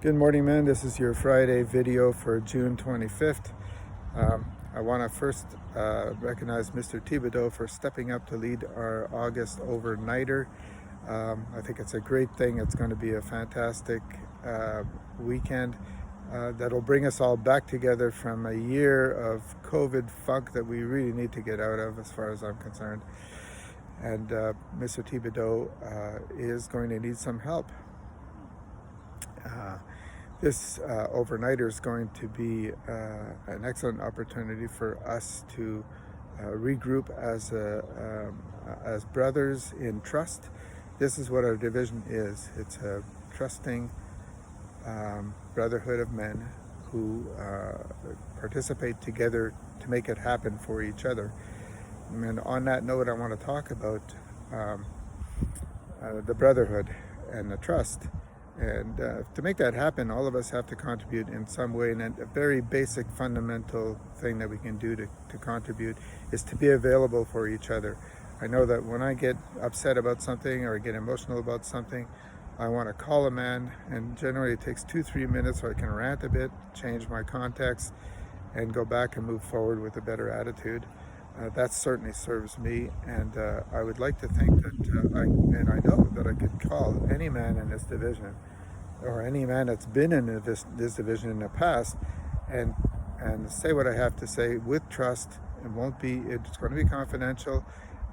Good morning, men. This is your Friday video for June 25th. I want to first recognize Mr. Thibodeau for stepping up to lead our August overnighter. I think it's a great thing. It's going to be a fantastic weekend that'll bring us all back together from a year of COVID funk that we really need to get out of, as far as I'm concerned. And Mr. Thibodeau is going to need some help. This overnighter is going to be an excellent opportunity for us to regroup as brothers in trust. This is what our division is. It's a trusting brotherhood of men who participate together to make it happen for each other. And on that note, I want to talk about the brotherhood and the trust. And to make that happen, all of us have to contribute in some way. And a very basic, fundamental thing that we can do to contribute is to be available for each other. I know that when I get upset about something or get emotional about something, I want to call a man, and generally it takes 2-3 minutes so I can rant a bit, change my context, and go back and move forward with a better attitude. That certainly serves me, and I would like to think that I know that I could call any man in this division, or any man that's been in this division in the past, and say what I have to say with trust. It's going to be confidential,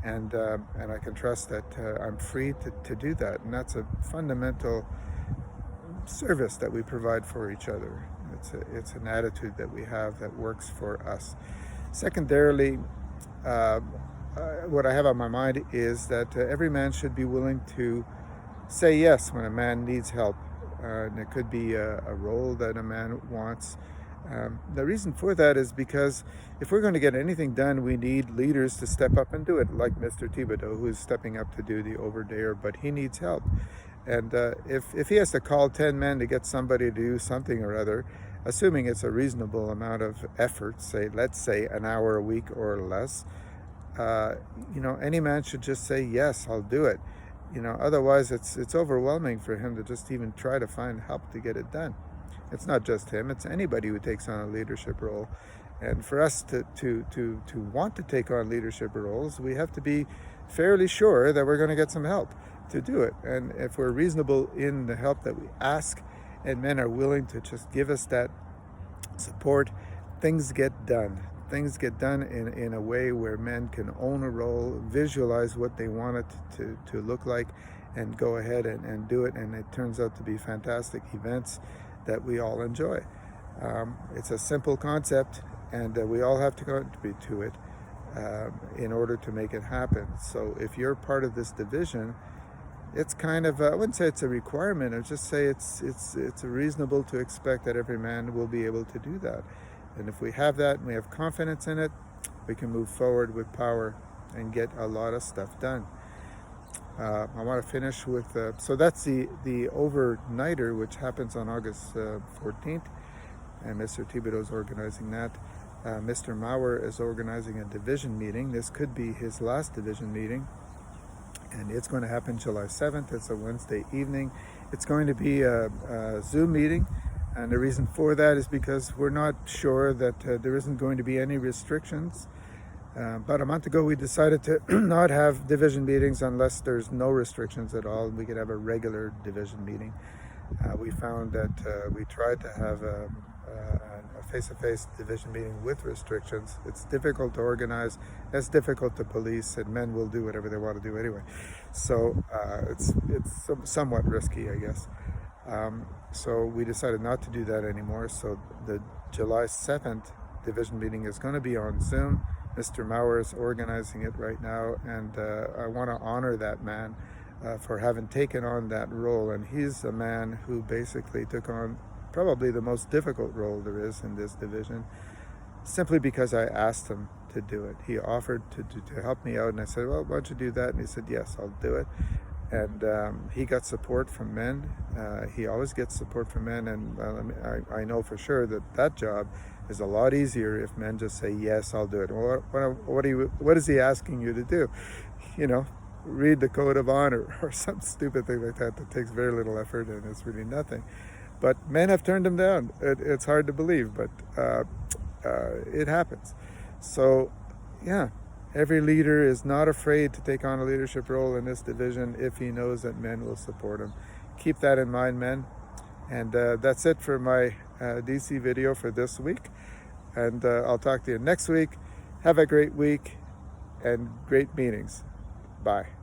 and I can trust that I'm free to do that. And that's a fundamental service that we provide for each other. It's an attitude that we have that works for us. Secondarily, what I have on my mind is that every man should be willing to say yes when a man needs help. And it could be a role that a man wants. The reason for that is because if we're going to get anything done, we need leaders to step up and do it, like Mr. Thibodeau, who's stepping up to do the overdayer, but he needs help. And if he has to call 10 men to get somebody to do something or other, assuming it's a reasonable amount of effort, let's say an hour a week or less, any man should just say, yes, I'll do it. Otherwise it's overwhelming for him to just even try to find help to get it done. It's not just him, it's anybody who takes on a leadership role. And for us to want to take on leadership roles, we have to be fairly sure that we're going to get some help to do it. And if we're reasonable in the help that we ask, and men are willing to just give us that support, things get done. Things get done in a way where men can own a role, visualize what they want it to look like, and go ahead and do it. And it turns out to be fantastic events that we all enjoy. It's a simple concept, and we all have to contribute to it in order to make it happen. So if you're part of this division, it's kind of, I wouldn't say it's a requirement, I'd just say it's reasonable to expect that every man will be able to do that. And if we have that and we have confidence in it, we can move forward with power and get a lot of stuff done. I want to finish with, so that's the overnighter, which happens on August 14th, and Mr. Thibodeau is organizing that. Mr. Maurer is organizing a division meeting. This could be his last division meeting, and it's going to happen July 7th. It's a Wednesday evening. It's going to be a Zoom meeting. And the reason for that is because we're not sure that there isn't going to be any restrictions. About a month ago, we decided to not have division meetings unless there's no restrictions at all. We could have a regular division meeting. We found that we tried to have a face-to-face division meeting with restrictions. It's difficult to organize, it's difficult to police, and men will do whatever they want to do anyway. So it's somewhat risky, I guess. So we decided not to do that anymore. So the July 7th division meeting is going to be on Zoom. Mr. Maurer is organizing it right now, and I want to honor that man for having taken on that role. And he's a man who basically took on probably the most difficult role there is in this division, simply because I asked him to do it. He offered to help me out, and I said, well, why don't you do that? And he said, yes, I'll do it. And he got support from men. He always gets support from men, and I know for sure that job is a lot easier if men just say, yes, I'll do it. Well, what is he asking you to do? Read the code of honor or some stupid thing like that takes very little effort, and it's really nothing. but men have turned him down. It's hard to believe, but it happens. So, yeah, every leader is not afraid to take on a leadership role in this division if he knows that men will support him. Keep that in mind, men. And that's it for my DC video for this week. And I'll talk to you next week. Have a great week and great meetings. Bye.